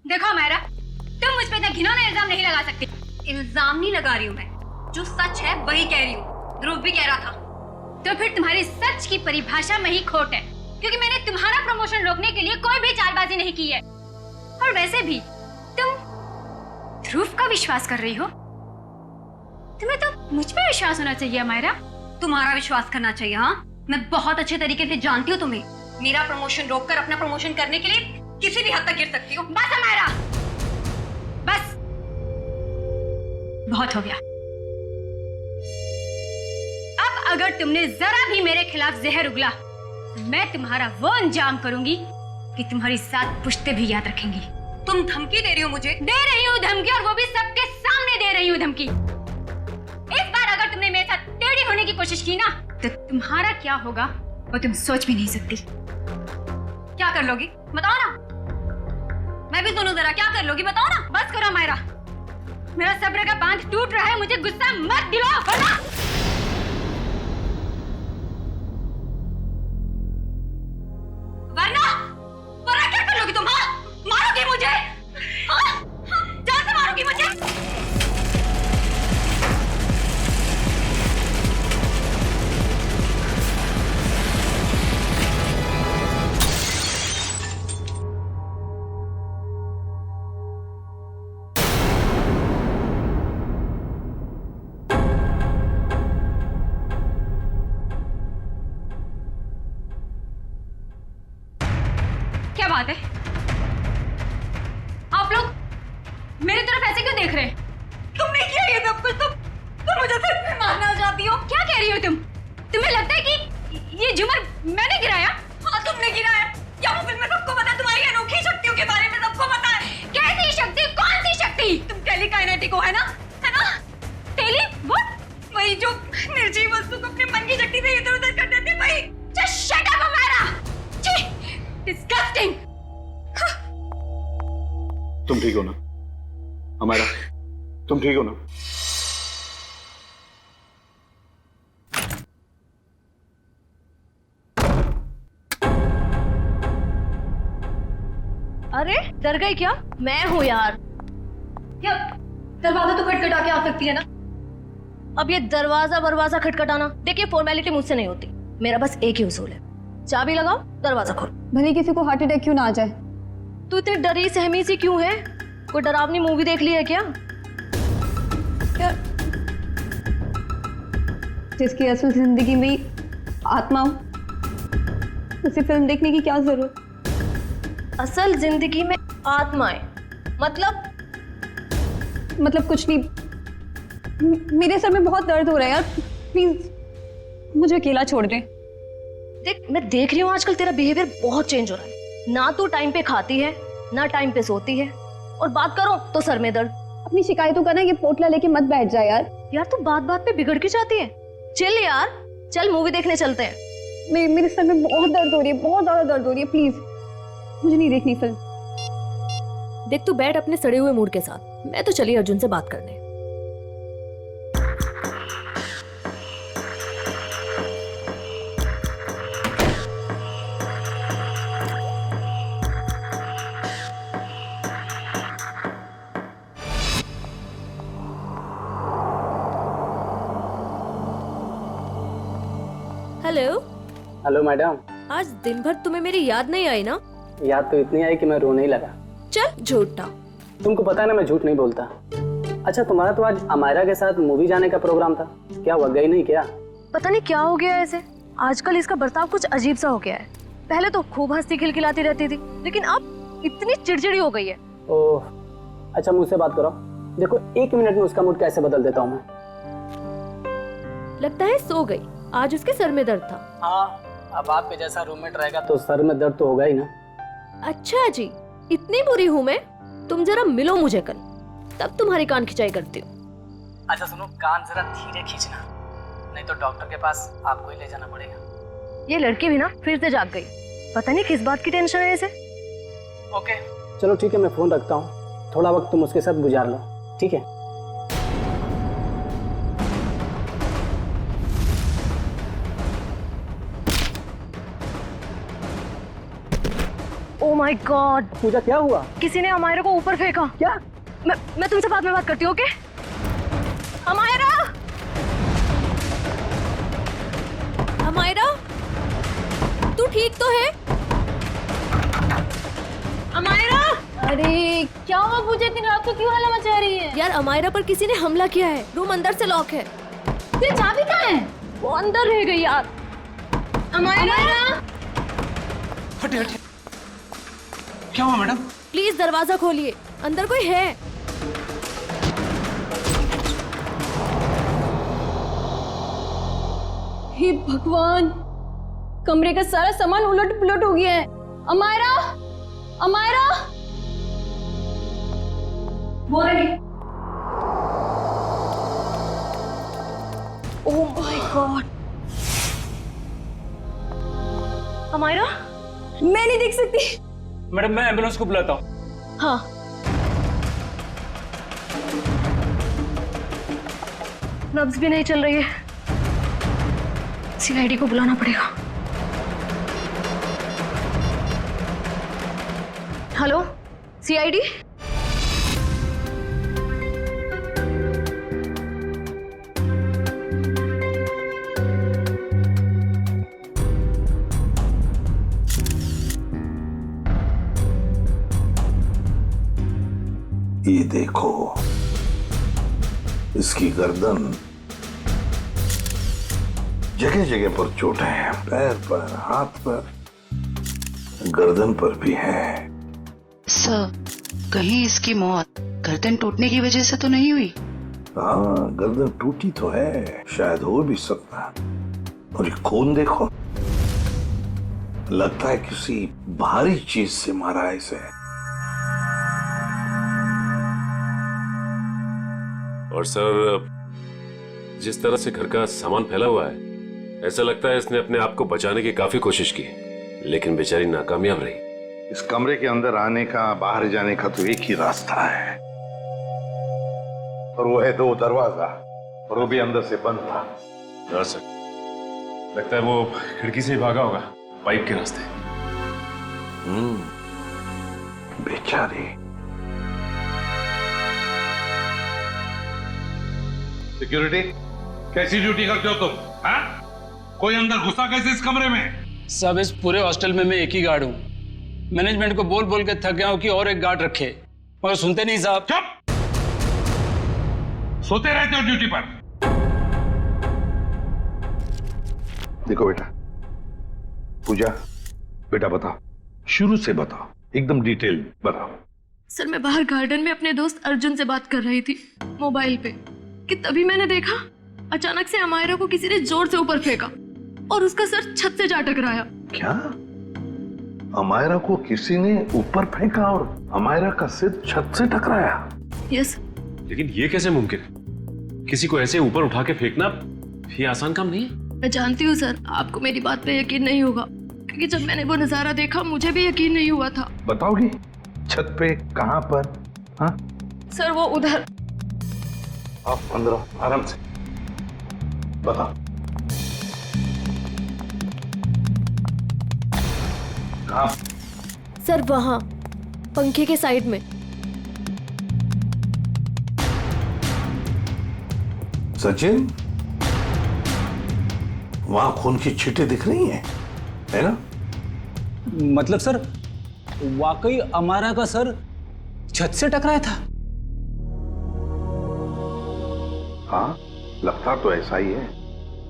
देखो मेरा, तुम मुझ पे इतना घिनौना इल्जाम नहीं लगा सकती। इल्जाम नहीं लगा रही हूँ मैं, जो सच है वही कह रही हूँ। ध्रुव भी कह रहा था। तो फिर तुम्हारी सच की परिभाषा में ही खोट है, क्योंकि मैंने तुम्हारा प्रमोशन रोकने के लिए कोई भी चालबाजी नहीं की है। और वैसे भी तुम ध्रुव का विश्वास कर रही हो। तुम्हें तो मुझ पे विश्वास होना चाहिए मायरा। तुम्हारा विश्वास करना चाहिए। हाँ, मैं बहुत अच्छे तरीके से जानती हूँ तुम्हें। मेरा प्रमोशन रोककर अपना प्रमोशन करने के लिए किसी भी हद तक गिर सकती हो। बस मायरा, बस बहुत हो गया। अब अगर तुमने जरा भी मेरे खिलाफ जहर उगला, मैं तुम्हारा वो अंजाम करूंगी कि तुम्हारी 7 पुश्तें भी याद रखेंगी। तुम धमकी दे रही हो मुझे? दे रही हूँ धमकी, और वो भी सबके सामने दे रही हूँ धमकी। इस बार अगर तुमने मेरे साथ टेढ़ी होने की कोशिश की ना, तो तुम्हारा क्या होगा वो तुम सोच भी नहीं सकती। क्या कर लोगी बताओ ना। मैं भी सुनूं जरा, क्या कर लोगी बताओ ना। बस करो मायरा, मेरा सब्र का बांध टूट रहा है। मुझे गुस्सा मत दिलाओ, वरना क्या कर लोगी तुम? हाँ, मारोगी मुझे? हाँ? जान से मारोगी मुझे? क्या बात है? आप लोग मेरी तरफ ऐसे क्यों देख रहे हैं? तुमने किया ये सब कुछ? तुम मुझे सिर्फ में मारना चाहती हो? क्या कह रही हो तुम? तुम्हें लगता है कि ये झूमर मैंने गिराया? हाँ, तुमने गिराया। या वो फिल्म में सबको पता है, तुम्हारी अनोखी शक्तियों के बारे में सबको पता है। कैसी शक्ति? कौन सी शक्ति? तुम टेलीकाइनेटिक हो, है ना? है ना? टेली वो? वही जो निर्जीव वस्तु को अपने मन की शक्ति से इधर उधर कर देते, वही। Just shut up, अमारा! छी! Disgusting! तुम ठीक हो ना हमारा? तुम ठीक हो ना? अरे डर गई क्या? मैं हूँ यार। क्या दरवाजा तो खटखटा के आ सकती है ना? अब ये दरवाजा खटखटाना, देखिए फॉर्मेलिटी मुझसे नहीं होती। मेरा बस एक ही उसूल है, चाबी लगाओ, दरवाजा खोलो। भले किसी को हार्ट अटैक क्यों ना आ जाए। तू इतनी डरी सहमी सी क्यों है? कोई डरावनी मूवी देख ली है क्या? जिसकी असल जिंदगी में ही आत्मा हो, उसे फिल्म देखने की क्या जरूरत? असल जिंदगी में आत्माएं मतलब कुछ नहीं। मेरे सर में बहुत दर्द हो रहा है यार, प्लीज मुझे अकेला छोड़ दे। देख, मैं देख रही हूँ आजकल तेरा बिहेवियर बहुत चेंज हो रहा है। ना तू टाइम पे खाती है, ना टाइम पे सोती है, और बात करो तो सर में दर्द। अपनी शिकायतों का ना ये पोटला लेके मत बैठ जा यार। यार तू बात बात पे बिगड़ के जाती है। चल यार, चल मूवी देखने चलते हैं। मेरे सर में बहुत दर्द हो रही है, बहुत ज्यादा दर्द हो रही है। प्लीज मुझे नहीं देखनी फिल्म। देख तू बैठ अपने सड़े हुए मूड के साथ, मैं तो चली अर्जुन से बात करने। हेलो। Hello madam. आज दिन भर तुम्हें मेरी याद नहीं आई ना? याद तो इतनी आई कि मैं रोने ही लगा। चल झूठा। तुमको पता है ना मैं झूठ नहीं बोलता। अच्छा, तुम्हारा तो आज अमायरा के साथ मूवी जाने का प्रोग्राम था, क्या हुआ, गई नहीं क्या? पता नहीं क्या हो गया है इसे, आजकल इसका बर्ताव कुछ अजीब सा हो गया है। पहले तो खूब हंसती खिलखिलाती रहती थी, लेकिन अब इतनी चिड़चिड़ी हो गई है। ओह, अच्छा मुझसे बात करो, देखो 1 मिनट में उसका मूड कैसे बदल देता हूँ मैं। लगता है सो गई, आज उसके सर में दर्द था। हाँ, अब आपके जैसा रूममेट रहेगा तो सर में दर्द तो होगा ही ना। अच्छा जी, इतनी बुरी हूँ मैं? तुम जरा मिलो मुझे कल, तब तुम्हारी कान खिंचाई करती हूँ। अच्छा सुनो, कान जरा धीरे खींचना, नहीं तो डॉक्टर के पास आपको ही ले जाना पड़ेगा। ये लड़की भी ना फिर से जाग गई, पता नहीं किस बात की टेंशन है इसे। ओके चलो ठीक है, मैं फोन रखता हूँ, थोड़ा वक्त तुम उसके साथ गुजार लो, ठीक है? ओ माय माय गॉड, पूजा क्या हुआ? किसी ने अमायरा को ऊपर फेंका। क्या? मैं तुमसे बाद में बात करती हूँ, ओके? अमायरा! अमायरा, तू ठीक तो है? अमायरा! अरे क्या हुआ पूजा, इतनी रात को क्यों हल्ला मचा रही है? यार अमायरा पर किसी ने हमला किया है, रूम अंदर से लॉक है। तेरी चाबी कहाँ है? वो अंदर रह गई यार। अमायरा! हटे हटे, क्या हुआ मैडम? प्लीज दरवाजा खोलिए, अंदर कोई है। हे भगवान, कमरे का सारा सामान उलट पुलट हो गया है। अमायरा, अमायरा, वो रही। Oh my god, Amayra? मैं नहीं देख सकती। मैडम मैं एम्बुलेंस को बुलाता हूँ। हाँ, नब्ज भी नहीं चल रही है। सीआईडी को बुलाना पड़ेगा। Hello, CID? ये देखो, इसकी गर्दन, जगह जगह पर चोटें हैं, पैर पर, हाथ पर, गर्दन पर भी है। सर, कहीं इसकी मौत गर्दन टूटने की वजह से तो नहीं हुई? हाँ, गर्दन टूटी तो है, शायद हो भी सकता। और ये खून देखो, लगता है किसी भारी चीज से मारा है इसे। और सर, जिस तरह से घर का सामान फैला हुआ है, ऐसा लगता है इसने अपने आप को बचाने की काफी कोशिश की, लेकिन बेचारी नाकामयाब रही। इस कमरे के अंदर आने का, बाहर जाने का तो एक ही रास्ता है, और वो है 2 दरवाजा, और वो भी अंदर से बंद था। हाँ सर, लगता है वो खिड़की से ही भागा होगा, पाइप के रास्ते। बेचारी। सिक्योरिटी, कैसी ड्यूटी करते हो तुम? हाँ? कोई अंदर घुसा कैसे इस कमरे में? सब इस पूरे हॉस्टल में मैं एक ही गार्ड हूँ। मैनेजमेंट को बोल बोल के थक गया हूँ कि और एक गार्ड रखे, मगर सुनते नहीं साहब। चुप! सोते रहते हो ड्यूटी पर। देखो बेटा, पूजा, बेटा बताओ, शुरू से बताओ, एकदम डिटेल बताओ। सर, मैं बाहर गार्डन में अपने दोस्त अर्जुन से बात कर रही थी मोबाइल पे, कि तभी मैंने देखा अचानक से अमायरा को किसी ने जोर से ऊपर फेंका और उसका सर छत से जा टकराया। क्या? अमायरा को किसी ने ऊपर फेंका और अमायरा का सिर छत से टकराया? यस। लेकिन ये कैसे मुमकिन है? किसी को ऐसे ऊपर उठा के फेंकना ये आसान काम नहीं है। मैं जानती हूँ सर, आपको मेरी बात पे यकीन नहीं होगा, क्योंकि जब मैंने वो नजारा देखा मुझे भी यकीन नहीं हुआ था। बताओगे छत पे कहाँ पर? हाँ सर, वो उधर। आप अंदर आराम से बताओ। कहाँ? सर वहाँ पंखे के साइड में। सचिन, वहां खून की छींटें दिख रही हैं, है ना? मतलब सर, वाकई अमायरा का सर छत से टकराया था? हाँ, लगता तो ऐसा ही है।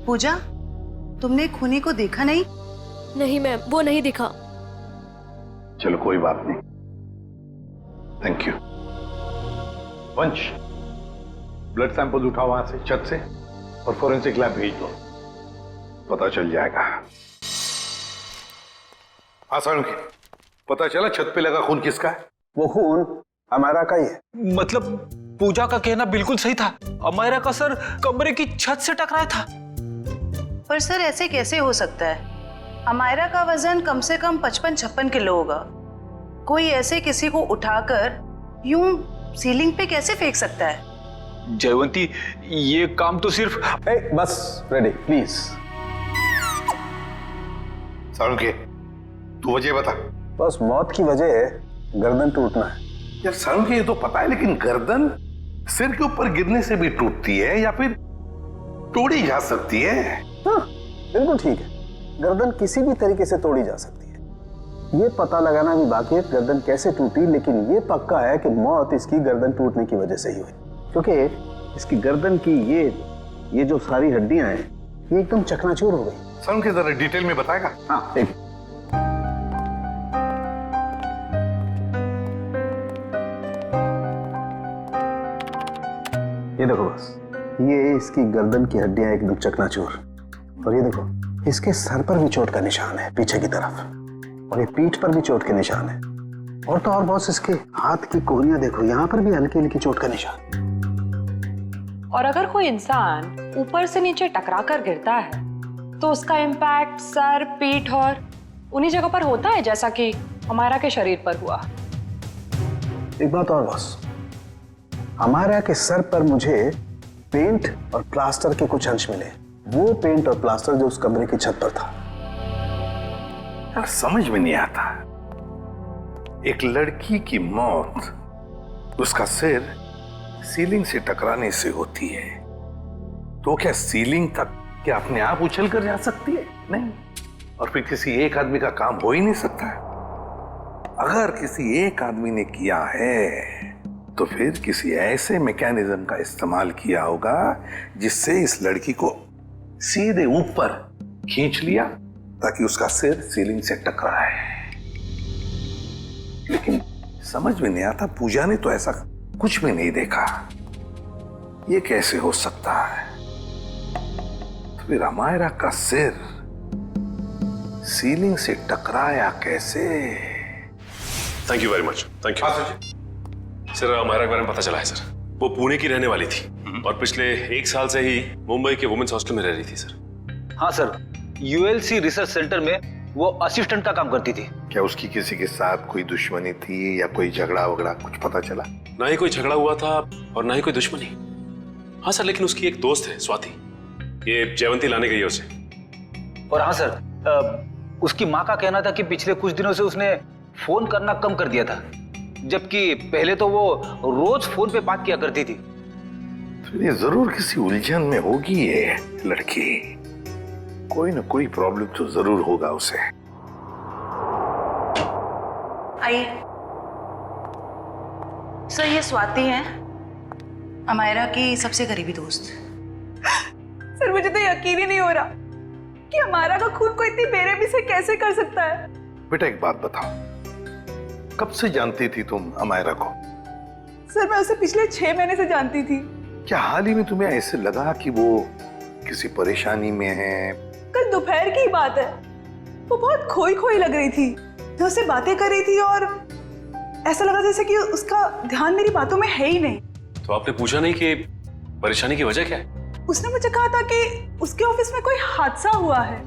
पूजा, तुमने खूनी को देखा नहीं? नहीं मैम, वो नहीं दिखा। चलो कोई बात नहीं, थैंक यू। वंश, ब्लड सैंपल उठाओ वहां से, छत से, और फोरेंसिक लैब भेज दो, पता चल जाएगा। हाँ सालुंकी, पता चला छत पे लगा खून किसका है? वो खून अमायरा का ही है। मतलब पूजा का कहना बिल्कुल सही था, अमायरा का सर कमरे की छत से टकराया था। पर सर ऐसे कैसे हो सकता है? अमायरा का वजन कम से कम 55-56 किलो होगा। कोई ऐसे किसी को उठाकर यूं सीलिंग पे कैसे फेंक सकता है? जयवंती, ये काम तो सिर्फ बस रेडी प्लीज। सालुंकी, तू वजह बता। बस मौत की वजह है गर्दन टूटना है। यार सर मुझे ये तो पता है, लेकिन गर्दन सिर के ऊपर गिरने से भी टूटती है या फिर तोड़ी जा सकती है? हाँ, बिल्कुल ठीक है, गर्दन किसी भी तरीके से तोड़ी जा सकती है। ये पता लगाना भी बाकी है गर्दन कैसे टूटी, लेकिन ये पक्का है कि मौत इसकी गर्दन टूटने की वजह से ही हुई, क्योंकि इसकी गर्दन की ये जो सारी हड्डियां हैं ये एकदम चकनाचूर हो गई। सर उनके जरा डिटेल में बताएगा? हाँ ठीक। ये देखो बस, ये इसकी गर्दन की हड्डियां एकदम चकनाचूर, और ये देखो इसके सर पर भी चोट का निशान है पीछे की तरफ, और ये पीठ पर भी चोट के निशान है, और तो और बॉस इसके हाथ की कोहनियां देखो, यहाँ पर भी हल्की हल्की चोट का निशान। और अगर कोई इंसान ऊपर से नीचे टकरा कर गिरता है तो उसका इम्पैक्ट सर, पीठ और उन्हीं जगह पर होता है जैसा कि अमायरा के शरीर पर हुआ। एक बात और बॉस, अमायरा के सर पर मुझे पेंट और प्लास्टर के कुछ अंश मिले, वो पेंट और प्लास्टर जो उस कमरे की छत पर था। यार समझ में नहीं आता, एक लड़की की मौत उसका सिर सीलिंग से टकराने से होती है, तो क्या सीलिंग तक क्या अपने आप उछल कर जा सकती है? नहीं। और फिर किसी एक आदमी का काम हो ही नहीं सकता है। अगर किसी एक आदमी ने किया है तो फिर किसी ऐसे मैकेनिज्म का इस्तेमाल किया होगा जिससे इस लड़की को सीधे ऊपर खींच लिया ताकि उसका सिर सीलिंग से टकराए। लेकिन समझ में नहीं आता, पूजा ने तो ऐसा कुछ भी नहीं देखा, ये कैसे हो सकता है? तो फिर अमायरा का सिर सीलिंग से टकराया कैसे? Thank you very much. Thank you sir. Amayra के बारे में पता चला है सर, वो पुणे की रहने वाली थी और पिछले 1 साल से ही मुंबई के वुमेन्स हॉस्टल में रह रही थी सर। हाँ सर, यूएलसी रिसर्च सेंटर में वो असिस्टेंट का काम करती थी। क्या उसकी किसी के साथ कोई दुश्मनी थी या कोई झगड़ा वगड़ा कुछ पता चला? ना ही कोई झगड़ा हुआ था और ना ही कोई दुश्मनी। हाँ सर, लेकिन उसकी एक दोस्त है स्वाति, ये जयवंती लाने गई है उसे। और हाँ सर, उसकी माँ का कहना था कि पिछले कुछ दिनों से उसने फोन करना कम कर दिया था, जबकि पहले तो वो रोज फोन पे बात किया करती थी। तो ये जरूर किसी उलझन में होगी ये लड़की, कोई ना कोई प्रॉब्लम तो जरूर होगा उसे। आइए सर, ये स्वाति है, अमायरा की सबसे करीबी दोस्त। सर मुझे तो यकीन ही नहीं हो रहा कि अमायरा का खून कोई इतनी बेरहमी से कैसे कर सकता है। बेटा एक बात बताओ, कब से जानती थी तुम अमायरा को? सर मैं उसे पिछले 6 महीने से जानती थी। क्या हाल ही में तुम्हें ऐसे लगा कि वो किसी परेशानी में है? कल दोपहर की बात है, वो बहुत खोई खोई लग रही थी, मैं उससे बातें कर रही थी और ऐसा लगा जैसे कि उसका ध्यान मेरी बातों में है ही नहीं। तो आपने पूछा नहीं कि परेशानी की वजह क्या है? उसने मुझे कहा था कि उसके ऑफिस में कोई हादसा हुआ है।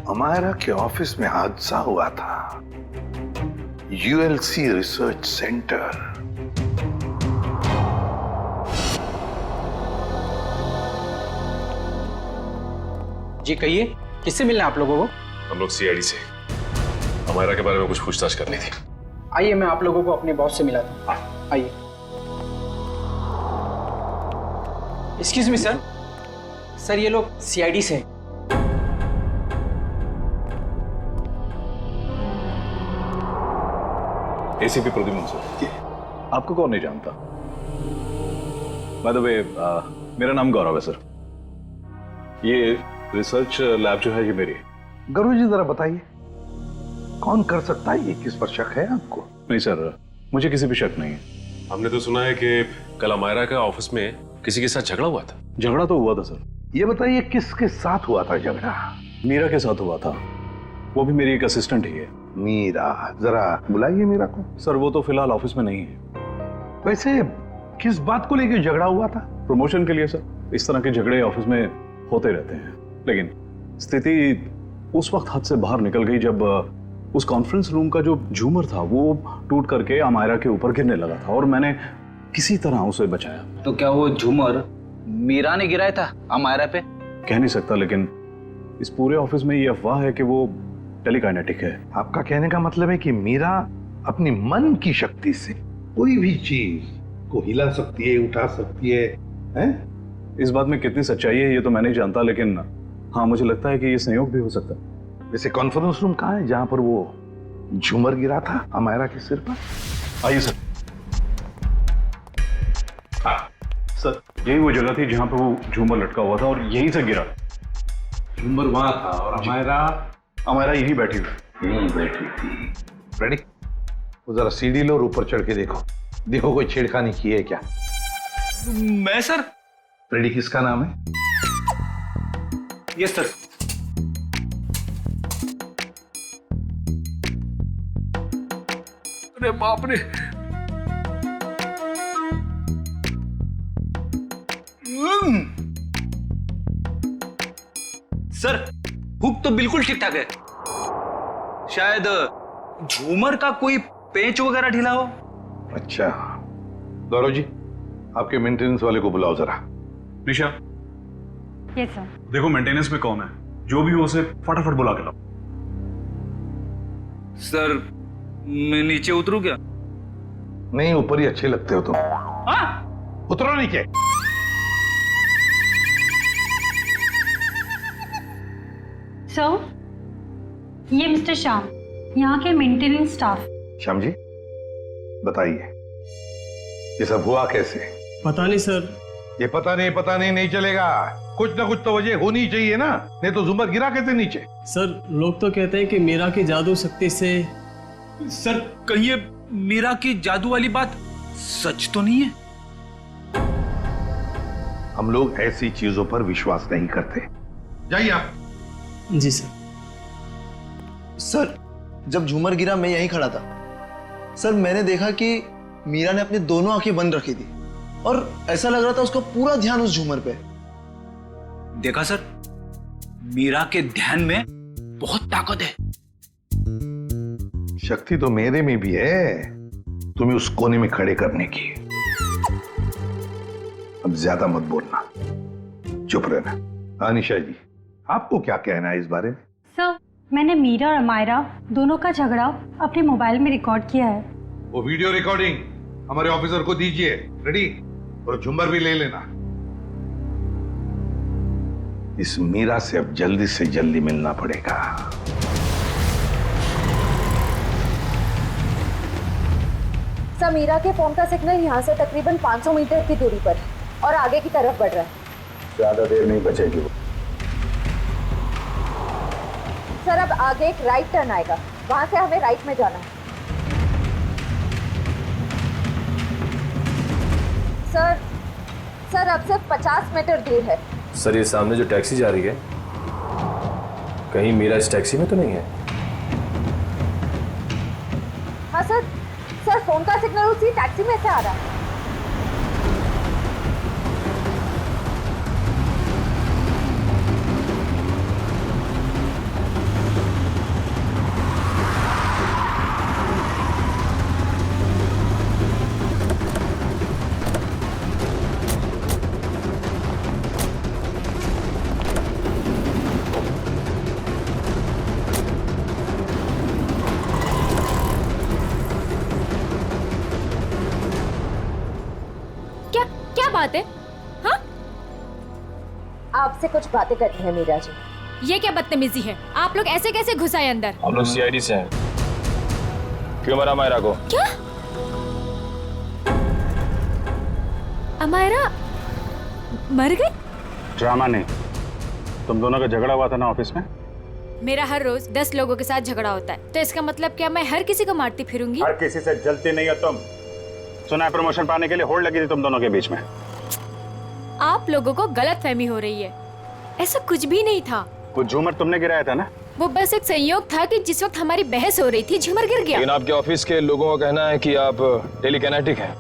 अमायरा के ऑफिस में हादसा हुआ था? ULC research centre. जी कहिए, किससे मिलना है आप लोगों को? हम लोग सीआईडी से, अमायरा के बारे में कुछ पूछताछ करनी थी। आइए मैं आप लोगों को अपने बॉस से मिलाता हूँ, आइए। एक्सक्यूज मी सर, सर ये लोग सीआईडी से हैं। ACP Pradyuman sir. आपको कौन नहीं जानता? बाय द वे, मेरा नाम गौरव है सर। ये रिसर्च लैब जो है ये मेरी है। गौरव जी जरा बताइए, कौन कर सकता है ये? किस पर शक है आपको? नहीं सर, मुझे किसी भी शक नहीं है। हमने तो सुना है कि कल अमायरा का ऑफिस में किसी के साथ झगड़ा हुआ था। झगड़ा तो हुआ था सर। ये बताइए किसके साथ हुआ था झगड़ा? मीरा के साथ हुआ था, वो भी मेरी एक असिस्टेंट ही है। मीरा, जरा बुलाइए मीरा को। सर वो तो फिलहाल ऑफिस में नहीं है। वैसे किस बात को लेकर झगड़ा हुआ था? प्रमोशन के लिए सर। इस तरह के झगड़े ऑफिस में होते रहते हैं, लेकिन स्थिति उस वक्त हाथ से बाहर निकल गई जब उस कॉन्फ्रेंस रूम का जो झूमर था वो टूट करके अमायरा के ऊपर गिरने लगा था और मैंने किसी तरह उसे बचाया। तो क्या वो झूमर मीरा ने गिराया था अमायरा पे? कह नहीं सकता, लेकिन इस पूरे ऑफिस में ये अफवाह है कि वो टेलीकाइनेटिक है। आपका कहने का मतलब है कि मीरा अपनी मन की शक्ति से कोई भी चीज को हिला सकती है, उठा सकती है, हैं? इस बात में कितनी सच्चाई है ये तो मैं नहीं जानता, लेकिन हाँ मुझे लगता है कि ये संयोग भी हो सकता है। वैसे कॉन्फ्रेंस रूम कहाँ है जहां पर वो झूमर गिरा था अमायरा के सिर पर? आइए सर। हाँ सर, यही वो जगह थी जहां पर वो झूमर लटका हुआ था और यहीं से गिरा। झूमर वहां था और अमायरा यहीं बैठी थी। रेडी? वो जरा सीढ़ी लो और ऊपर चढ़ के देखो कोई छेड़खानी की है क्या? मैं सर? रेडी किसका नाम है? Yes sir. अरे बाप रे, सर हुक तो बिल्कुल ठीक ठाक है, शायद झूमर का कोई पेंच वगैरह ढीला हो। अच्छा गौरव जी, आपके मेंटेनेंस वाले को बुलाओ जरा। निशा, यस सर। देखो मेंटेनेंस में कौन है, जो भी हो उसे फटाफट बुला के लाओ। सर मैं नीचे उतरूं क्या? नहीं, ऊपर ही अच्छे लगते हो तुम। उतरो नीचे। सर, ये मिस्टर श्याम, यहाँ के मेंटेनेंस स्टाफ। श्याम जी बताइए ये सब हुआ कैसे? पता नहीं सर। ये पता नहीं चलेगा, कुछ ना कुछ तो वजह होनी चाहिए ना, नहीं तो झूमर गिरा कैसे नीचे? सर लोग तो कहते हैं कि मीरा की जादू शक्ति से। सर कहीं ये मीरा की जादू वाली बात सच तो नहीं है? हम लोग ऐसी चीजों पर विश्वास नहीं करते। जाइए आप। जी सर। सर जब झूमर गिरा मैं यहीं खड़ा था सर, मैंने देखा कि मीरा ने अपनी दोनों आंखें बंद रखी थी और ऐसा लग रहा था उसका पूरा ध्यान उस झूमर पे। देखा सर, मीरा के ध्यान में बहुत ताकत है। शक्ति तो मेरे में भी है, तुम्हें उस कोने में खड़े करने की। अब ज्यादा मत बोलना, चुप रहना। अनिशा जी आपको क्या कहना है इस बारे में? सर, मैंने मीरा और अमायरा दोनों का झगड़ा अपने मोबाइल में रिकॉर्ड किया है। वो वीडियो रिकॉर्डिंग हमारे ऑफिसर को दीजिए। रेडी? और झुम्बर भी ले लेना। इस मीरा से अब जल्दी से जल्दी मिलना पड़ेगा। सर मीरा के फोन का सिग्नल यहाँ से तकरीबन 500 मीटर की दूरी पर और आगे की तरफ बढ़ रहा है। ज्यादा देर नहीं बचेगी वो। सर अब आगे एक राइट टर्न आएगा, वहां से हमें राइट में जाना है। सर अब सिर्फ 50 मीटर दूर है। सर ये सामने जो टैक्सी जा रही है, कहीं मीरा इस टैक्सी में तो नहीं है? हाँ सर फोन का सिग्नल उसी टैक्सी में से आ रहा है। बात है? हाँ? आपसे कुछ बातें करनी है मीरा जी। ये क्या बदतमीजी है? आप लोग ऐसे कैसे घुस आए अंदर? हम लोग सीआईडी से हैं। क्यों मरा अमायरा को? क्या? अमायरा मर गई? ड्रामा नहीं, तुम दोनों का झगड़ा हुआ था ना ऑफिस में। मेरा हर रोज 10 लोगों के साथ झगड़ा होता है, तो इसका मतलब क्या मैं हर किसी को मारती फिरूंगी? हर किसी से जलती नहीं है तुम। सुना है प्रमोशन पाने के लिए होड़ लगी थी तुम दोनों के बीच में। आप लोगों को गलतफहमी हो रही है, ऐसा कुछ भी नहीं था। वो झूमर तुमने गिराया था ना? वो बस एक संयोग था कि जिस वक्त हमारी बहस हो रही थी झूमर गिर गया। लेकिन आपके ऑफिस के लोगों का कहना है कि आप टेलीकाइनेटिक हैं,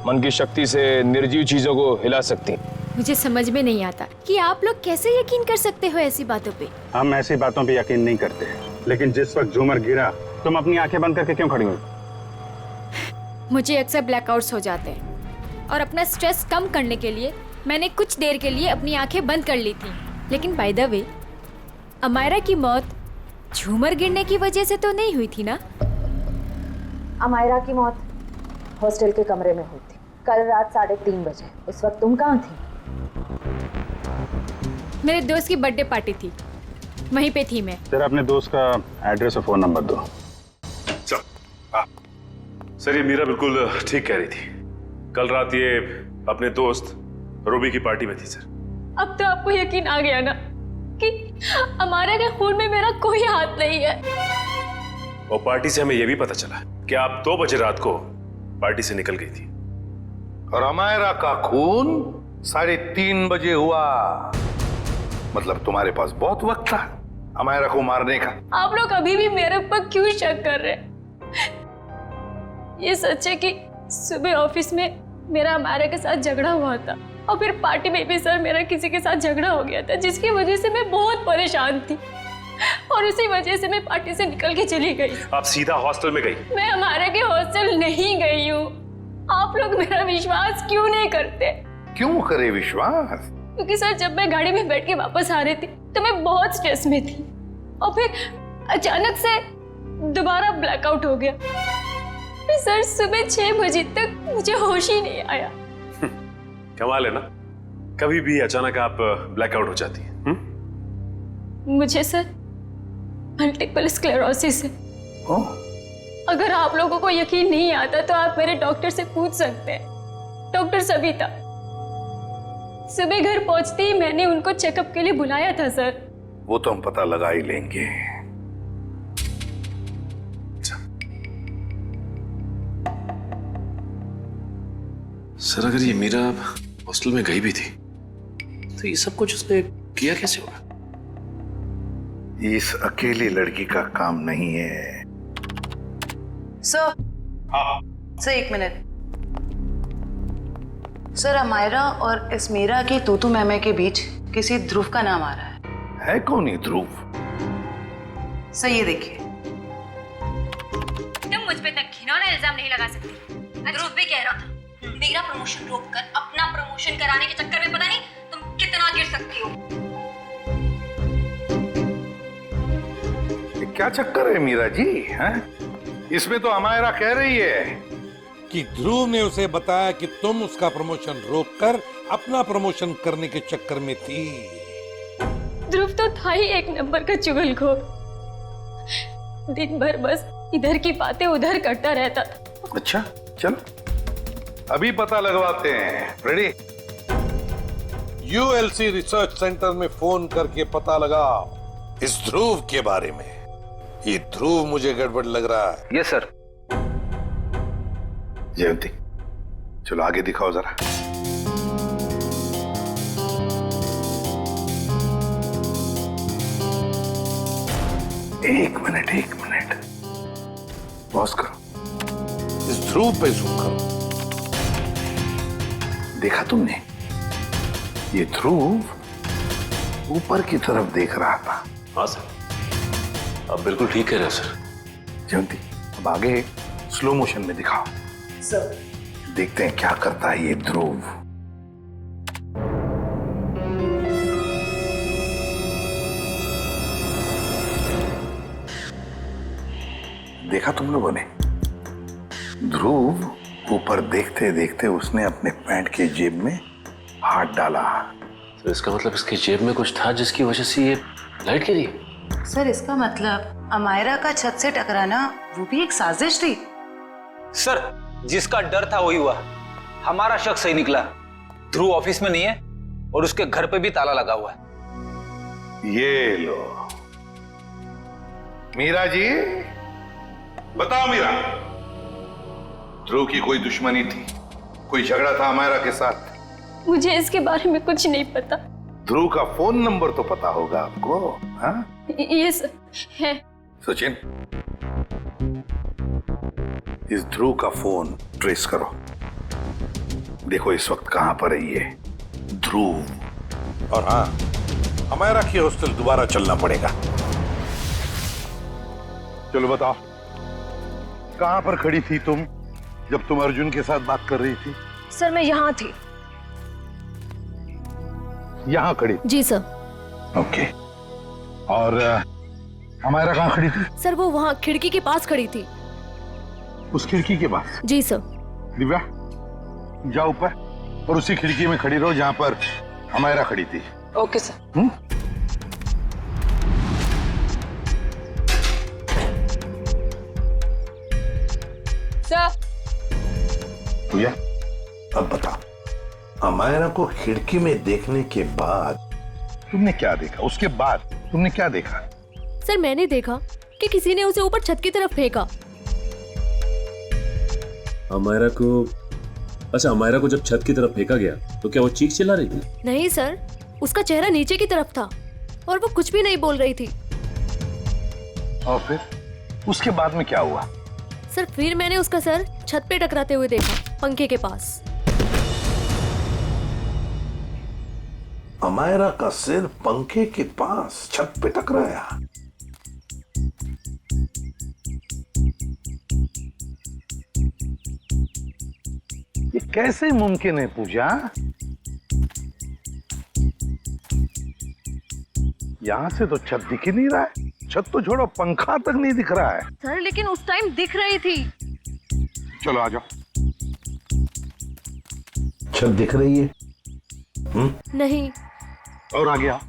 मन की शक्ति से निर्जीव चीजों को हिला सकती हैं। मुझे समझ में नहीं आता कि आप लोग कैसे यकीन कर सकते हो ऐसी बातों पे। हम ऐसी बातों पे यकीन नहीं करते, लेकिन जिस वक्त झूमर गिरा तुम अपनी आंखें बंद करके क्यों खड़ी हुई? मुझे अक्सर ब्लैकआउट्स हो जाते हैं और अपना स्ट्रेस कम करने के लिए मैंने कुछ देर के लिए अपनी आंखें बंद कर ली थी। लेकिन बाय द वे, अमायरा की मौत झूमर गिरने की वजह से तो नहीं हुई थी ना? अमायरा की मौत हॉस्टल के कमरे में हुई थी कल रात 3:30 बजे। उस वक्त तुम कहाँ थी? मेरे दोस्त की बर्थडे पार्टी थी, वहीं पे थी मैं। तेरा अपने दोस्त का एड्रेस और फोन नंबर दो। सर ये मीरा बिल्कुल ठीक कह रही थी। कल रात ये अपने दोस्त रूबी की पार्टी में थी सर। अब तो आपको यकीन आ गया ना कि अमायरा के खून में मेरा कोई हाथ नहीं है। और पार्टी से हमें यह भी पता चला कि आप 2 बजे रात को पार्टी से निकल गई थी। और अमायरा का खून 3:30 बजे हुआ। मतलब तुम्हारे पास बहुत वक्त था अमायरा को मारने का। आप लोग अभी भी मेरे ऊपर क्यों शक कर रहे हैं? ये सच है कि सुबह ऑफिस में मेरा अमायरा के साथ झगड़ा हुआ था और फिर पार्टी में भी सर मेरा किसी के साथ झगड़ा हो गया था, जिसकी वजह से मैं बहुत परेशान थी और उसी वजह से मैं पार्टी से निकल के चली गई। आप सीधा हॉस्टल में गई? मैं अमायरा के हॉस्टल नहीं गई हूँ। आप लोग मेरा विश्वास क्यों नहीं करते? क्यों करे विश्वास? क्योंकि सर जब मैं गाड़ी में बैठ के वापस आ रही थी तो मैं बहुत स्ट्रेस में थी और फिर अचानक से दोबारा ब्लैकआउट हो गया। फिर सर सुबह 6 बजे तक मुझे होश ही नहीं आया। कमाल है ना, कभी भी अचानक आप ब्लैकआउट हो जाती हैं। मुझे सर मल्टीपल स्क्लेरोसिस है। अगर आप लोगों को यकीन नहीं आता तो आप मेरे डॉक्टर से पूछ सकते हैं, डॉक्टर सविता। सुबह घर पहुंचते ही मैंने उनको चेकअप के लिए बुलाया था सर। वो तो हम पता लगा ही लेंगे। सर अगर ये मीरा हॉस्टल में गई भी थी तो ये सब कुछ उसने किया कैसे होगा? इस अकेली लड़की का काम नहीं है। Sir sir 1 minute. Sir Amayra और इस मीरा की तूतू मैमे के बीच किसी ध्रुव का नाम आ रहा है कौन ये ध्रुव? सर ये देखिए। तुम मुझ पे तक घिनौना इल्जाम नहीं लगा सकती। ध्रुव भी कह रहा था मेरा प्रमोशन रोककर अपना प्रमोशन कराने के चक्कर में पता नहीं तुम कितना गिर सकती हो। ये क्या चक्कर है मीरा जी? हैं? इसमें तो अमायरा कह रही है कि ध्रुव ने उसे बताया कि तुम उसका प्रमोशन रोककर अपना प्रमोशन करने के चक्कर में थी। ध्रुव तो था ही एक नंबर का चुगलखोर। दिन भर बस इधर की बातें उधर करता रहता था। अच्छा चल अभी पता लगवाते हैं। रेडी? यूएलसी रिसर्च सेंटर में फोन करके पता लगा इस ध्रुव के बारे में। ये ध्रुव मुझे गड़बड़ लग रहा है। Yes sir. जयंती चलो आगे दिखाओ जरा। एक मिनट पॉज करो। इस ध्रुव पे जूम करो। देखा तुमने? ये ध्रुव ऊपर की तरफ देख रहा था। हाँ सर, आप बिल्कुल ठीक कह रहे हो सर। जयंती अब आगे स्लो मोशन में दिखाओ। सर देखते हैं क्या करता है ये ध्रुव। देखा तुम लोगों ने? ध्रुव ऊपर देखते देखते उसने अपने पैंट के जेब में हाथ डाला। तो इसका मतलब इसकी जेब में कुछ था जिसकी वजह से ये लाइट गिरी। सर इसका मतलब अमायरा का छत से टकराना वो भी एक साजिश थी। सर जिसका डर था वही हुआ। हमारा शक सही निकला। ध्रुव ऑफिस में नहीं है और उसके घर पे भी ताला लगा हुआ है। ये लो मीरा जी, बताओ मीरा, ध्रुव की कोई दुश्मनी थी? कोई झगड़ा था अमायरा के साथ? मुझे इसके बारे में कुछ नहीं पता। ध्रुव का फोन नंबर तो पता होगा आपको? हाँ? यस है। सचिन इस ध्रुव का फोन ट्रेस करो। देखो इस वक्त कहां पर है ये ध्रुव। और हाँ, अमायरा की हॉस्टल दोबारा चलना पड़ेगा। चलो बताओ कहां पर खड़ी थी तुम जब तुम अर्जुन के साथ बात कर रही थी? सर मैं यहाँ थी। यहां खड़ी? जी सर। ओके। और अमायरा कहाँ खड़ी थी? सर वो वहाँ खिड़की के पास खड़ी थी। उस खिड़की के पास? जी सर। दिव्या जाओ ऊपर और उसी खिड़की में खड़ी रहो जहाँ पर अमायरा खड़ी थी। Okay sir. सर। भैया अब बताओ, अमायरा को खिड़की में देखने के बाद तुमने क्या देखा? उसके बाद तुमने क्या देखा? सर मैंने देखा कि किसी ने उसे ऊपर छत की तरफ फेंका। अमायरा को, अच्छा अमायरा को जब छत की तरफ फेंका गया तो क्या वो चीख चिल्ला रही थी? नहीं सर, उसका चेहरा नीचे की तरफ था और वो कुछ भी नहीं बोल रही थी। और फिर उसके बाद में क्या हुआ? सर फिर मैंने उसका सर छत पे टकराते हुए देखा, पंखे के पास। अमायरा का सिर पंखे के पास छत पे टकराया। ये कैसे मुमकिन है पूजा? यहां से तो छत दिख ही नहीं रहा है। छत तो छोड़ो, पंखा तक नहीं दिख रहा है। सर लेकिन उस टाइम दिख रही थी। चलो आ जाओ। छत दिख रही है? नहीं। और आ गया?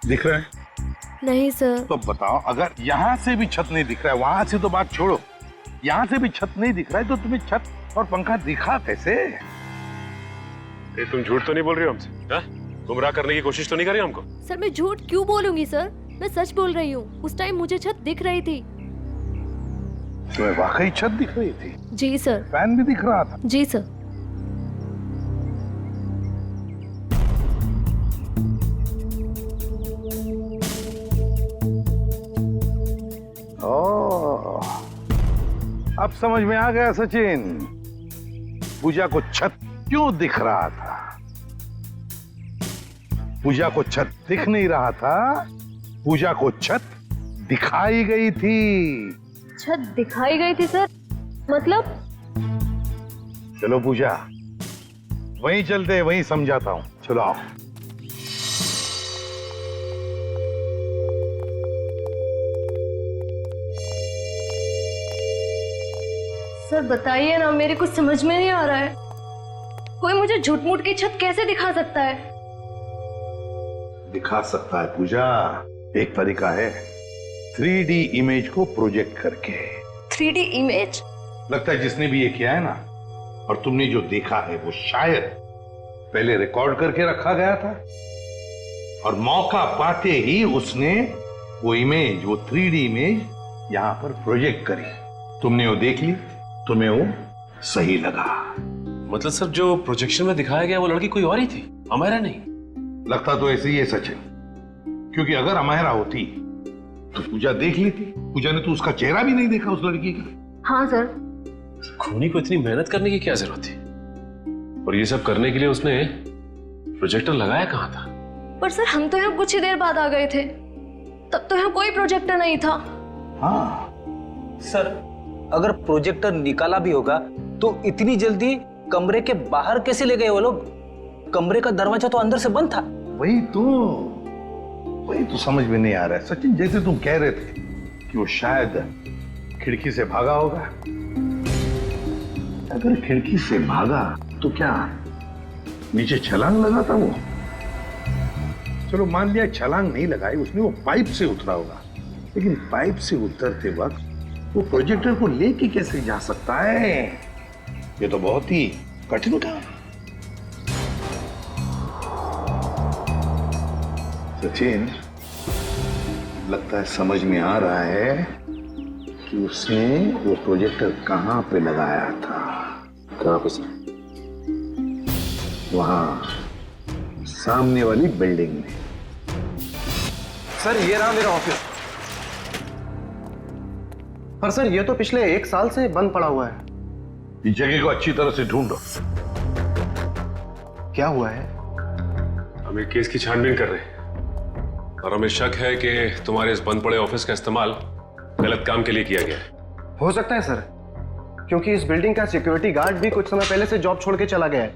दिख रहा है? नहीं सर। तो बताओ, अगर यहां से भी छत नहीं दिख रहा है, वहां से तो बात छोड़ो, यहां से भी छत नहीं दिख रहा है, तो तुम्हें छत और पंखा दिखा कैसे? तुम झूठ तो नहीं बोल रही हो हमसे? गुमराह करने की कोशिश तो नहीं कर रही हमको? सर मैं झूठ क्यों बोलूंगी सर, मैं सच बोल रही हूँ। उस टाइम मुझे छत दिख रही थी। तुम्हें वाकई छत दिख रही थी? जी सर। फैन भी दिख रहा था? जी सर। ओह, अब समझ में आ गया सचिन, पूजा को छत क्यों दिख रहा था। पूजा को छत दिख नहीं रहा था, पूजा को छत दिखाई गई थी। छत दिखाई गई थी सर? मतलब? चलो पूजा, वहीं चलते, वहीं समझाता हूं। चलो आओ। सर बताइए ना, मेरे कुछ समझ में नहीं आ रहा है। कोई मुझे झूठ मूठ की छत कैसे दिखा सकता है? दिखा सकता है पूजा, एक तरीका है, 3D इमेज को प्रोजेक्ट करके। 3D image? लगता है जिसने भी ये किया है ना, और तुमने जो देखा है, वो शायद पहले रिकॉर्ड करके रखा गया था और मौका पाते ही उसने वो इमेज, वो 3D इमेज यहां पर प्रोजेक्ट करी। तुमने वो देख ली, तुम्हें वो सही लगा। मतलब सर जो प्रोजेक्शन में दिखाया गया वो लड़की कोई और ही थी, अमायरा नहीं? लगता तो ऐसे ही है सचिन, क्योंकि अगर अमायरा होती तो पूजा देख लेती। पूजा ने तो उसका चेहरा भी नहीं देखा उस लड़की का। हाँ सर। खूनी को इतनी मेहनत करने की क्या जरूरत थी? और ये सब करने के लिए उसने प्रोजेक्टर लगाया कहाँ था? पर सर हम तो यहाँ कुछ ही देर बाद आ गए थे, तब तो यहाँ कोई प्रोजेक्टर नहीं था। हाँ सर, अगर प्रोजेक्टर निकाला भी होगा तो इतनी जल्दी कमरे के बाहर कैसे ले गए वो लोग? कमरे का दरवाजा तो अंदर से बंद था। वही तो समझ में नहीं आ रहा है सचिन। जैसे तुम कह रहे थे कि वो शायद खिड़की से भागा होगा, अगर खिड़की से भागा तो क्या नीचे छलांग लगा था वो? चलो मान लिया छलांग नहीं लगाई उसने, वो पाइप से उतरा होगा, लेकिन पाइप से उतरते वक्त वो प्रोजेक्टर को लेके कैसे जा सकता है? ये तो बहुत ही कठिन काम है। सचिन, लगता है समझ में आ रहा है कि उसने वो प्रोजेक्टर कहां पे लगाया था। कहां पे सर? वहां सामने वाली बिल्डिंग में। सर ये रहा मेरा ऑफिस। पर सर ये तो पिछले 1 साल से बंद पड़ा हुआ है। इस जगह को अच्छी तरह से ढूंढो। क्या हुआ है? हम एक केस की छानबीन कर रहे हैं और हमें शक है कि तुम्हारे इस बंद पड़े ऑफिस का इस्तेमाल गलत काम के लिए किया गया है। हो सकता है सर, क्योंकि इस बिल्डिंग का सिक्योरिटी गार्ड भी कुछ समय पहले से जॉब छोड़ के चला गया है।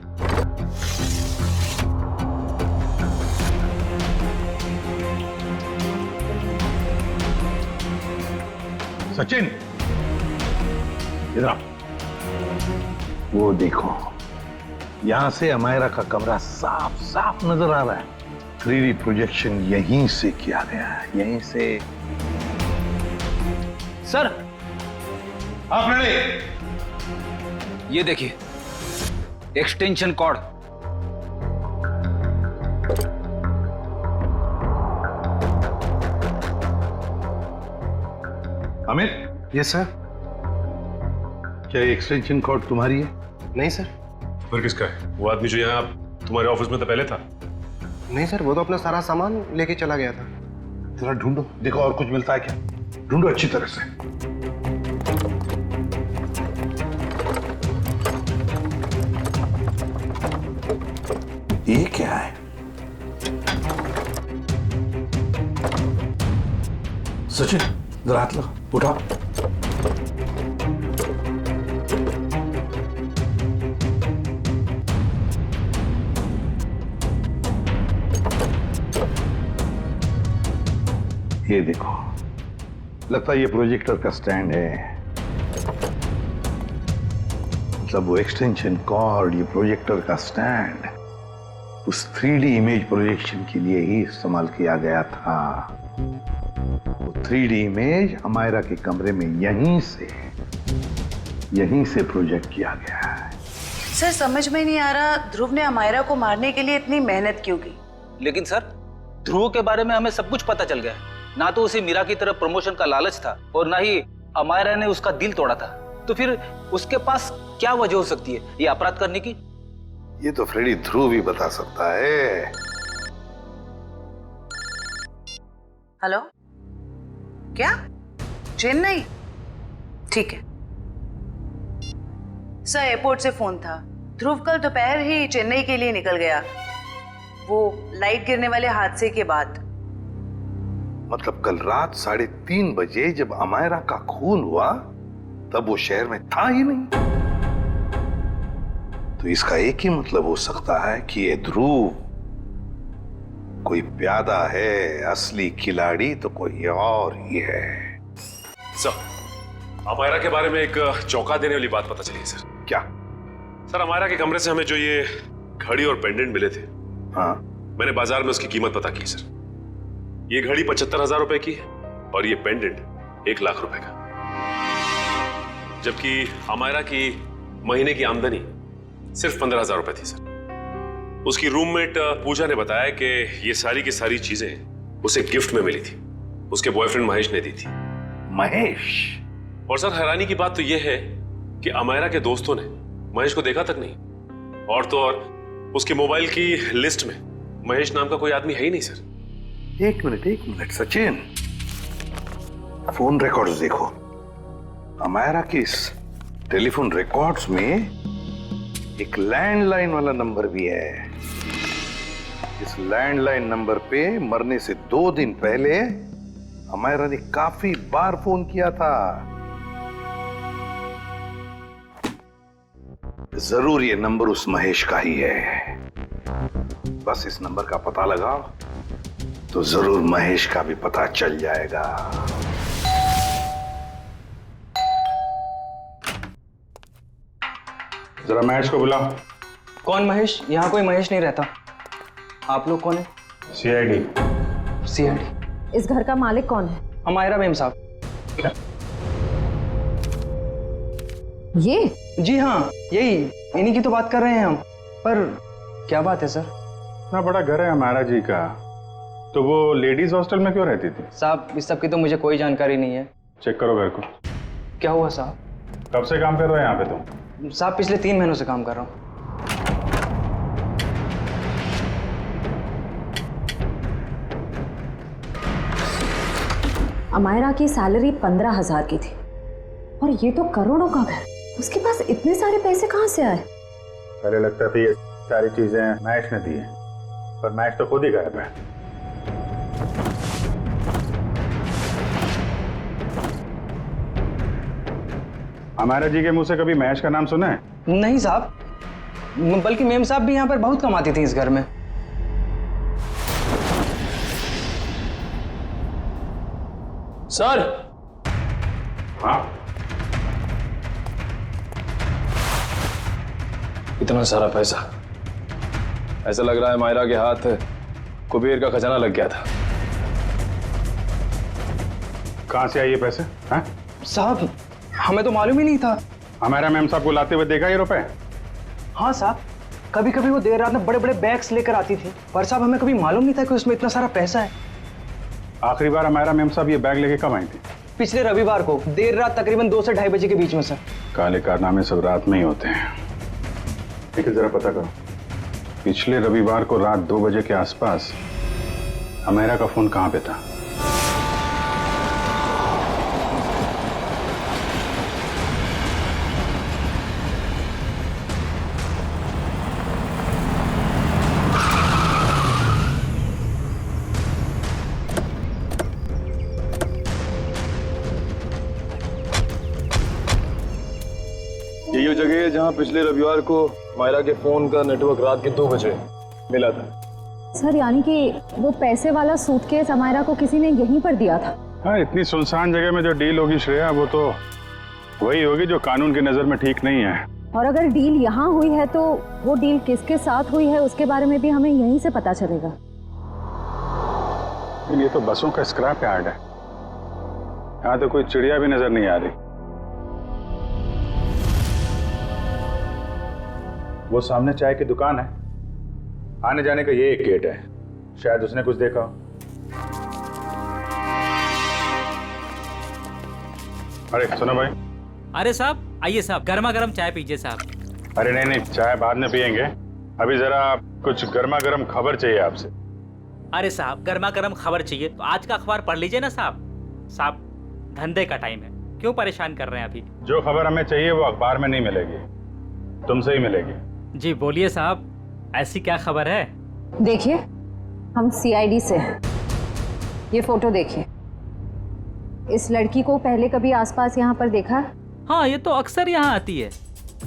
सचिन, इधर आओ। वो देखो, यहां से अमायरा का कमरा साफ साफ नजर आ रहा है। 3D प्रोजेक्शन यहीं से किया गया है, यहीं से। सर, आप रेडी? ये देखिए, extension cord. Amit. Yes sir. क्या ये एक्सटेंशन कॉर्ड तुम्हारी है? नहीं सर। फिर किसका है? वो आदमी जो यहाँ तुम्हारे ऑफिस में तो पहले था। नहीं सर, वो तो अपना सारा सामान लेके चला गया था। जरा ढूंढो, देखो और कुछ मिलता है क्या। ढूंढो अच्छी तरह से। ये क्या है? सचिन, जरा हाथ लो, उठाओ। ये देखो, लगता है ये प्रोजेक्टर का स्टैंड है। मतलब वो एक्सटेंशन कॉर्ड, ये प्रोजेक्टर का स्टैंड उस 3D इमेज प्रोजेक्शन के लिए ही इस्तेमाल किया गया था। वो 3D इमेज अमायरा के कमरे में यहीं से प्रोजेक्ट किया गया है। सर समझ में नहीं आ रहा, ध्रुव ने अमायरा को मारने के लिए इतनी मेहनत क्यों की? लेकिन सर, ध्रुव के बारे में हमें सब कुछ पता चल गया। ना तो उसे मीरा की तरफ प्रमोशन का लालच था और ना ही अमायरा ने उसका दिल तोड़ा था। तो फिर उसके पास क्या वजह हो सकती है ये अपराध करने की? ये तो फ्रेडी ध्रुव ही बता सकता है। हेलो, क्या? चेन्नई? ठीक है सर, एयरपोर्ट से फोन था। ध्रुव कल दोपहर ही चेन्नई के लिए निकल गया, वो लाइट गिरने वाले हादसे के बाद। मतलब कल रात 3:30 बजे जब अमायरा का खून हुआ तब वो शहर में था ही नहीं। तो इसका एक ही मतलब हो सकता है कि ये ध्रुव कोई प्यादा है, असली खिलाड़ी तो कोई और ही है। सर, अमायरा के बारे में एक चौंका देने वाली बात पता चली है सर। क्या? सर, अमायरा के कमरे से हमें जो ये घड़ी और पेंडेंट मिले थे, हाँ, मैंने बाजार में उसकी कीमत पता की सर। ये घड़ी 75,000 रुपए की है और ये पेंडेंट 1 लाख रुपए का। जबकि अमायरा की महीने की आमदनी सिर्फ 15,000 रुपए थी सर। उसकी रूममेट पूजा ने बताया कि ये सारी की सारी चीजें उसे गिफ्ट में मिली थी, उसके बॉयफ्रेंड महेश ने दी थी। महेश? और सर, हैरानी की बात तो यह है कि अमायरा के दोस्तों ने महेश को देखा तक नहीं। और तो और उसके मोबाइल की लिस्ट में महेश नाम का कोई आदमी है ही नहीं सर। एक मिनट सचिन, फोन रिकॉर्ड्स देखो। अमायरा के इस टेलीफोन रिकॉर्ड्स में एक लैंडलाइन वाला नंबर भी है। इस लैंडलाइन नंबर पे मरने से 2 दिन पहले अमायरा ने काफी बार फोन किया था। जरूर ये नंबर उस महेश का ही है। बस इस नंबर का पता लगाओ तो जरूर महेश का भी पता चल जाएगा। जरा महेश को बुलाओ। कौन महेश? यहाँ कोई महेश नहीं रहता। आप लोग कौन है? CID। CID? इस घर का मालिक कौन है? अमायरा मेम साहब। ये? जी हाँ, यही, इन्हीं की तो बात कर रहे हैं हम। पर क्या बात है सर? इतना बड़ा घर है अमायरा जी का, तो वो लेडीज हॉस्टल में क्यों रहती थी? साहब, इस सब की तो मुझे कोई जानकारी नहीं है। चेक करो घर को। क्या हुआ साहब? कब से काम कर रहे हो यहाँ पे तुम? साहब, पिछले 3 महीनों से काम कर रहा हूँ। अमायरा की सैलरी 15,000 की थी और ये तो करोड़ों का घर। उसके पास इतने सारे पैसे कहाँ से आए? पहले लगता था ये सारी चीजें महेश ने दी है, पर महेश तो खुद ही गायब है। अमायरा जी के मुंह से कभी महेश का नाम सुना है? नहीं साहब, बल्कि मेम साहब भी यहाँ पर बहुत कमाती थी इस घर में। सर, हाँ, इतना सारा पैसा, ऐसा लग रहा है मायरा के हाथ कुबेर का खजाना लग गया था। कहाँ से आए ये पैसे? हैं? साहब हमें तो मालूम ही नहीं था। हमारा मैम साहब को लाते हुए देखा ये रुपए? हाँ साहब, कभी कभी वो देर रात में बड़े बड़े बैग्स लेकर आती थी, पर साहब हमें कभी मालूम नहीं था कि उसमें इतना सारा पैसा है। आखिरी बार हमारा मैम साहब ये बैग लेके कब आई थी? पिछले रविवार को देर रात तकरीबन 2 से 2:30 बजे के बीच में सर। काले कारनामे सब रात में ही होते हैं, लेकिन जरा पता करो, पिछले रविवार को रात 2 बजे के आसपास अमेरा का फोन कहाँ पे था? यही वो जगह है जहाँ पिछले रविवार को मायरा के फोन का नेटवर्क रात के 2 बजे मिला था। सर यानी कि वो पैसे वाला सूटकेस अमायरा को किसी ने यहीं पर दिया था? हाँ, इतनी सुनसान जगह में जो डील होगी श्रेया, वो तो वही होगी जो कानून की नजर में ठीक नहीं है। और अगर डील यहाँ हुई है तो वो डील किसके साथ हुई है उसके बारे में भी हमें यहीं से पता चलेगा। ये तो बसों का स्क्रैप यार्ड है, यहाँ तो कोई चिड़िया भी नजर नहीं आ रही। वो सामने चाय की दुकान है, आने जाने का ये एक गेट है, शायद उसने कुछ देखा हो। अरे सुनो भाई। अरे साहब आइए साहब, गर्मा गर्म चाय पीजिए साहब। अरे नहीं, चाय बाद में पियेंगे, अभी जरा कुछ गर्मा गर्म खबर चाहिए आपसे। अरे साहब गर्मा गर्म खबर चाहिए तो आज का अखबार पढ़ लीजिए ना साहब। साहब धंधे का टाइम है, क्यों परेशान कर रहे हैं अभी? जो खबर हमें चाहिए वो अखबार में नहीं मिलेगी, तुमसे ही मिलेगी। जी बोलिए साहब, ऐसी क्या खबर है? देखिए, हम CID से हैं। ये फोटो देखिए, इस लड़की को पहले कभी आसपास यहाँ पर देखा है? हाँ, ये तो अक्सर यहाँ आती है,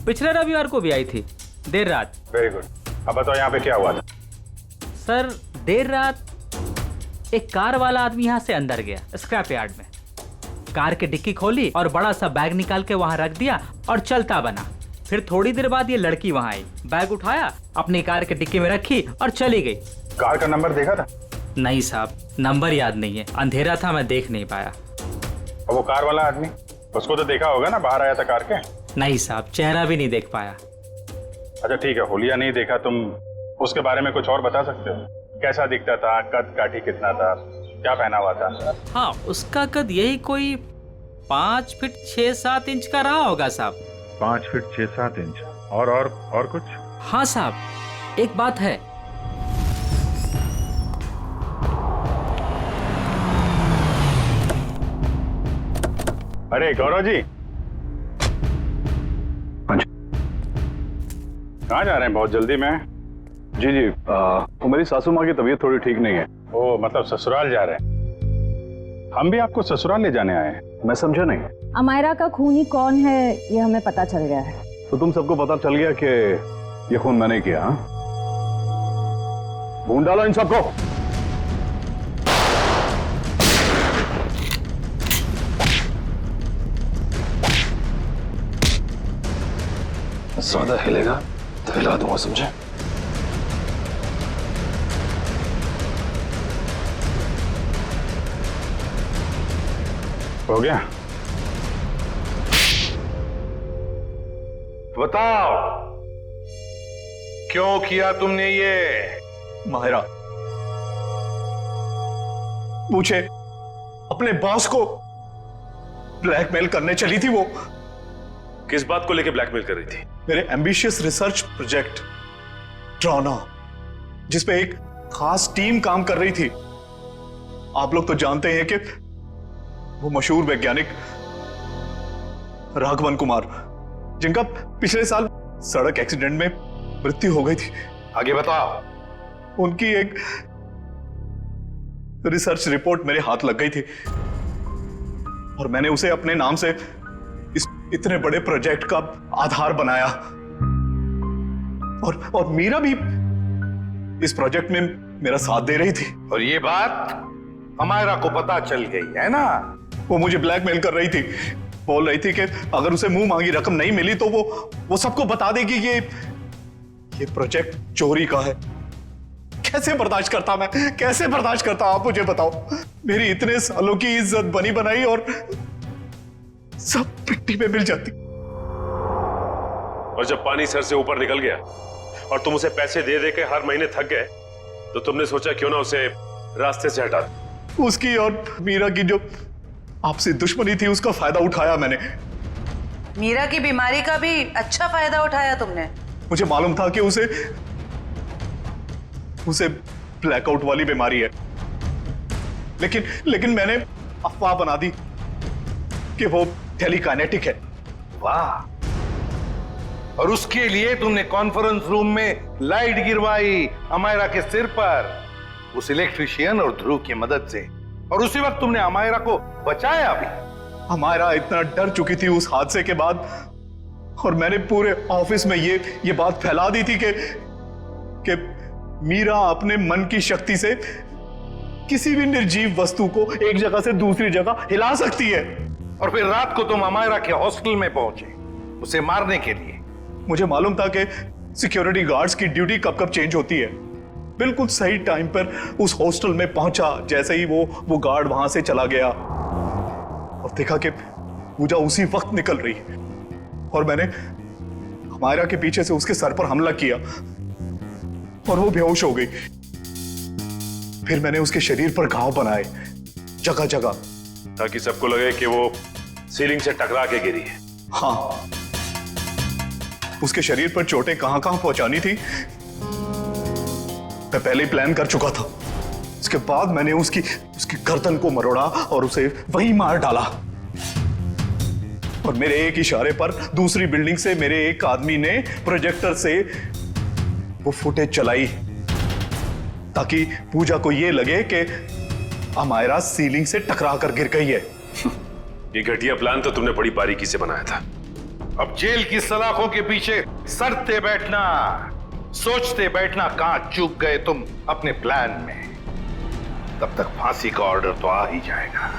पिछले रविवार को भी आई थी देर रात। वेरी गुड, अब बताओ यहाँ पे क्या हुआ था? सर देर रात एक कार वाला आदमी यहाँ से अंदर गया स्क्रैप यार्ड में, कार की डिक्की खोली और बड़ा सा बैग निकाल के वहां रख दिया और चलता बना। फिर थोड़ी देर बाद ये लड़की वहां आई, बैग उठाया, अपनी कार की डिक्की में रखी और चली गई। कार का नंबर देखा था? नहीं साहब, नंबर याद नहीं है, अंधेरा था, मैं देख नहीं पाया। और वो कार वाला आदमी, उसको तो देखा होगा ना, बाहर आया था कार के? नहीं साहब, चेहरा भी नहीं देख पाया। अच्छा ठीक है, हुलिया नहीं देखा, तुम उसके बारे में कुछ और बता सकते हो? कैसा दिखता था, कद काठी कितना था, क्या पहना हुआ था? हाँ, उसका कद यही कोई 5 फीट 6-7 इंच का रहा होगा साहब। 5 फीट 6-7 इंच। और कुछ? हाँ साहब, एक बात है। अरे गौरव जी, कहाँ जा रहे हैं बहुत जल्दी में? जी वो मेरी सासू माँ की तबीयत थोड़ी ठीक नहीं है। ओ मतलब ससुराल जा रहे हैं? हम भी आपको ससुराल ले जाने आए हैं। मैं समझा नहीं। अमायरा का खूनी कौन है ये हमें पता चल गया है। तो तुम सबको पता चल गया कि ये खून मैंने किया? हाँ, ढूंढ डालो इन सबको। ज्यादा हिलेगा तो हिला दूंगा, समझे? हो गया? बताओ क्यों किया तुमने ये? माहिरा, मुझे अपने बॉस को ब्लैकमेल करने चली थी। वो किस बात को लेकर ब्लैकमेल कर रही थी? मेरे एम्बिशियस रिसर्च प्रोजेक्ट ड्रोना, जिसपे एक खास टीम काम कर रही थी। आप लोग तो जानते हैं कि वो मशहूर वैज्ञानिक राघवन कुमार, जिनका पिछले साल सड़क एक्सीडेंट में मृत्यु हो गई थी। आगे बताओ। उनकी एक रिसर्च रिपोर्ट मेरे हाथ लग गई थी और मैंने उसे अपने नाम से इस इतने बड़े प्रोजेक्ट का आधार बनाया। और मीरा भी इस प्रोजेक्ट में मेरा साथ दे रही थी। और ये बात अमायरा को पता चल गई है ना? वो मुझे ब्लैकमेल कर रही थी बोल रही थी कि अगर उसे मुंह मांगी रकम नहीं मिली तो वो सबको बता देगी कि ये प्रोजेक्ट चोरी का है। कैसे बर्दाश्त करता मैं, कैसे बर्दाश्त करता, आप मुझे बताओ। मेरी इतने सालों की इज्जत बनी बनाई और सब मिट्टी में मिल जाती। और जब पानी सर से ऊपर निकल गया और तुम उसे पैसे दे दे के हर महीने थक गए, तो तुमने सोचा क्यों ना उसे रास्ते से हटा दो। उसकी और मीरा की जो आपसी दुश्मनी थी उसका फायदा उठाया मैंने। मीरा की बीमारी का भी अच्छा फायदा उठाया तुमने। मुझे मालूम था कि उसे ब्लैकआउट वाली बीमारी है, लेकिन मैंने अफवाह बना दी कि वो टेलीकाइनेटिक है। वाह, और उसके लिए तुमने कॉन्फ्रेंस रूम में लाइट गिरवाई अमायरा के सिर पर, उस इलेक्ट्रिशियन और ध्रुव की मदद से, और उसी वक्त तुमने अमायरा को बचाया भी। अमायरा इतना डर चुकी थी उस हादसे के बाद, और मैंने पूरे ऑफिस में ये बात फैला दी थी कि मीरा अपने मन की शक्ति से किसी भी निर्जीव वस्तु को एक जगह से दूसरी जगह हिला सकती है। और फिर रात को तुम अमायरा के हॉस्टल में पहुंचे उसे मारने के लिए। मुझे मालूम था कि सिक्योरिटी गार्ड्स की ड्यूटी कब कब चेंज होती है। बिल्कुल सही टाइम पर उस हॉस्टल में पहुंचा। जैसे ही वो गार्ड वहां से चला गया और देखा कि पूजा उसी वक्त निकल रही है, और मैंने अमायरा के पीछे से उसके सर पर हमला किया और वो बेहोश हो गई। फिर मैंने उसके शरीर पर घाव बनाए जगह जगह, ताकि सबको लगे कि वो सीलिंग से टकरा के गिरी है। हाँ, उसके शरीर पर चोटें कहां कहां पहुंचानी थी मैं पहले ही प्लान कर चुका था। उसके बाद मैंने उसकी गर्दन को मरोड़ा और उसे वहीं मार डाला। और मेरे एक इशारे पर दूसरी बिल्डिंग से मेरे एक आदमी ने प्रोजेक्टर से वो फुटेज चलाई, ताकि पूजा को यह लगे कि अमायरा सीलिंग से टकरा कर गिर गई है। ये घटिया प्लान तो तुमने बड़ी बारीकी से बनाया था। अब जेल की सलाखों के पीछे सरते बैठना, सोचते बैठना कहां चूक गए तुम अपने प्लान में। तब तक फांसी का ऑर्डर तो आ ही जाएगा।